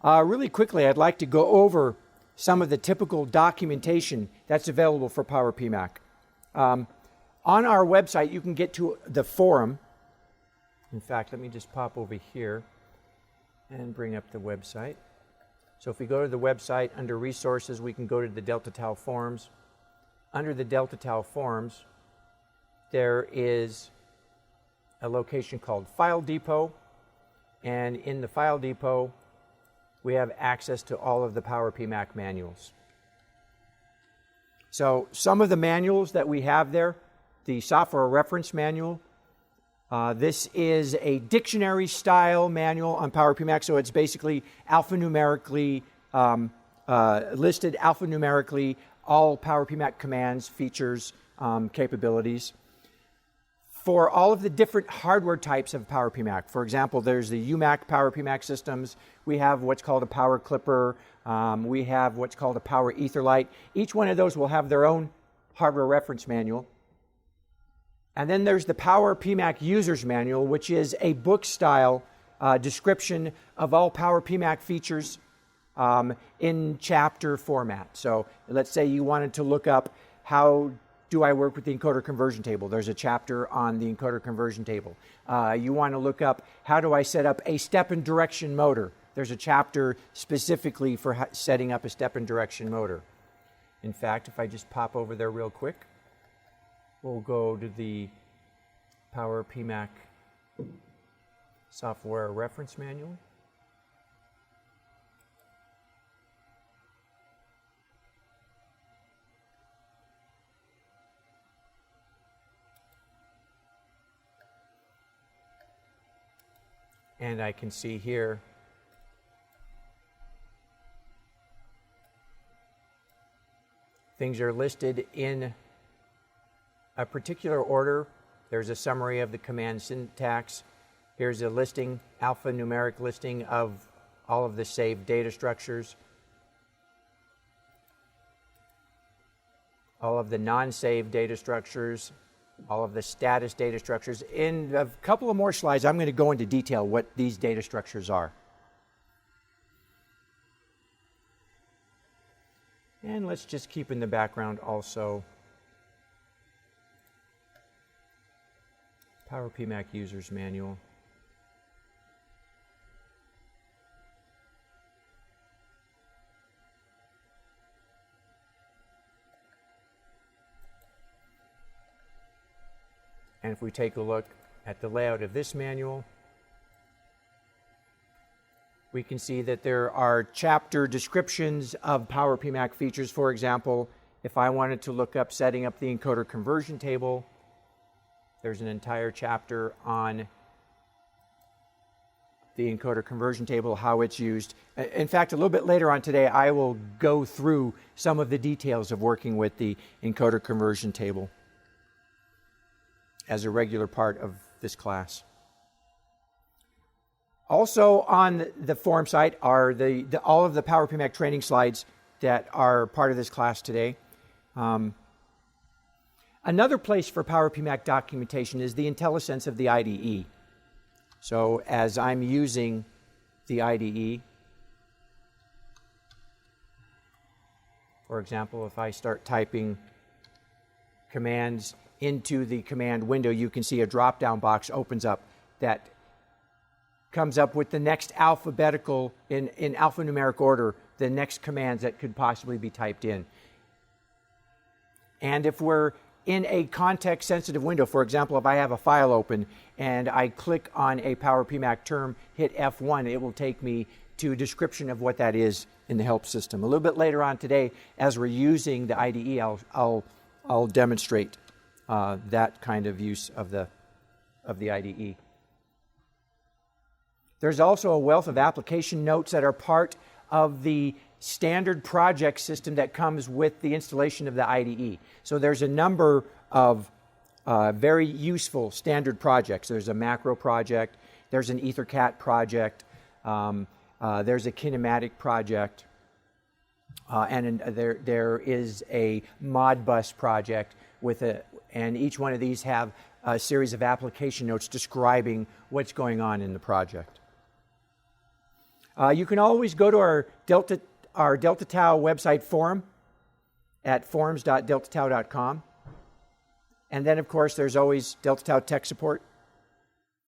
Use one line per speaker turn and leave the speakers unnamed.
Really quickly, I'd like to go over some of the typical documentation that's available for Power PMAC. On our website, you can get to the forum. In fact, let me just pop over here and bring up the website. So if we go to the website, under Resources, we can go to the Delta Tau Forums. Under the Delta Tau Forums, there is a location called File Depot, and in the File Depot, we have access to all of the Power PMAC manuals. So some of the manuals that we have there, the Software Reference Manual, this is a dictionary style manual on Power PMAC, so it's basically alphanumerically listed, alphanumerically all Power PMAC commands, features, capabilities. For all of the different hardware types of Power PMAC, for example, there's the UMAC Power PMAC systems. We have what's called a Power Clipper. We have what's called a Power Etherlight. Each one of those will have their own hardware reference manual. And then there's the Power PMAC User's Manual, which is a book-style description of all Power PMAC features in chapter format. So let's say you wanted to look up how do I work with the encoder conversion table. There's a chapter on the encoder conversion table. You want to look up how do I set up a step and direction motor. There's a chapter specifically for setting up a step and direction motor. In fact, if I just pop over there real quick, we'll go to the Power PMAC Software Reference Manual. And I can see here things are listed in a particular order. There's a summary of the command syntax. Here's a listing, alphanumeric listing of all of the saved data structures, all of the non-saved data structures, all of the status data structures. In a couple of more slides, I'm going to go into detail what these data structures are. And let's just keep in the background also Power PMAC User's Manual. And if we take a look at the layout of this manual, we can see that there are chapter descriptions of Power PMAC features. For example, if I wanted to look up setting up the encoder conversion table, there's an entire chapter on the encoder conversion table, how it's used. In fact, a little bit later on today, I will go through some of the details of working with the encoder conversion table as a regular part of this class. Also on the forum site are all of the Power PMAC training slides that are part of this class today. Another place for Power PMAC documentation is the IntelliSense of the IDE. So as I'm using the IDE, for example, if I start typing commands into the command window, you can see a drop-down box opens up that comes up with the next alphabetical, in alphanumeric order, the next commands that could possibly be typed in. And if we're in a context-sensitive window, for example, if I have a file open and I click on a Power PMAC term, hit F1, it will take me to a description of what that is in the help system. A little bit later on today, as we're using the IDE, I'll demonstrate that kind of use of the IDE. There's also a wealth of application notes that are part of the standard project system that comes with the installation of the IDE. So there's a number of very useful standard projects. There's a macro project, there's an EtherCAT project, there's a kinematic project, and there is a Modbus project and each one of these have a series of application notes describing what's going on in the project. You can always go to our Delta Tau website forum at forums.deltatau.com. And then, of course, there's always Delta Tau tech support.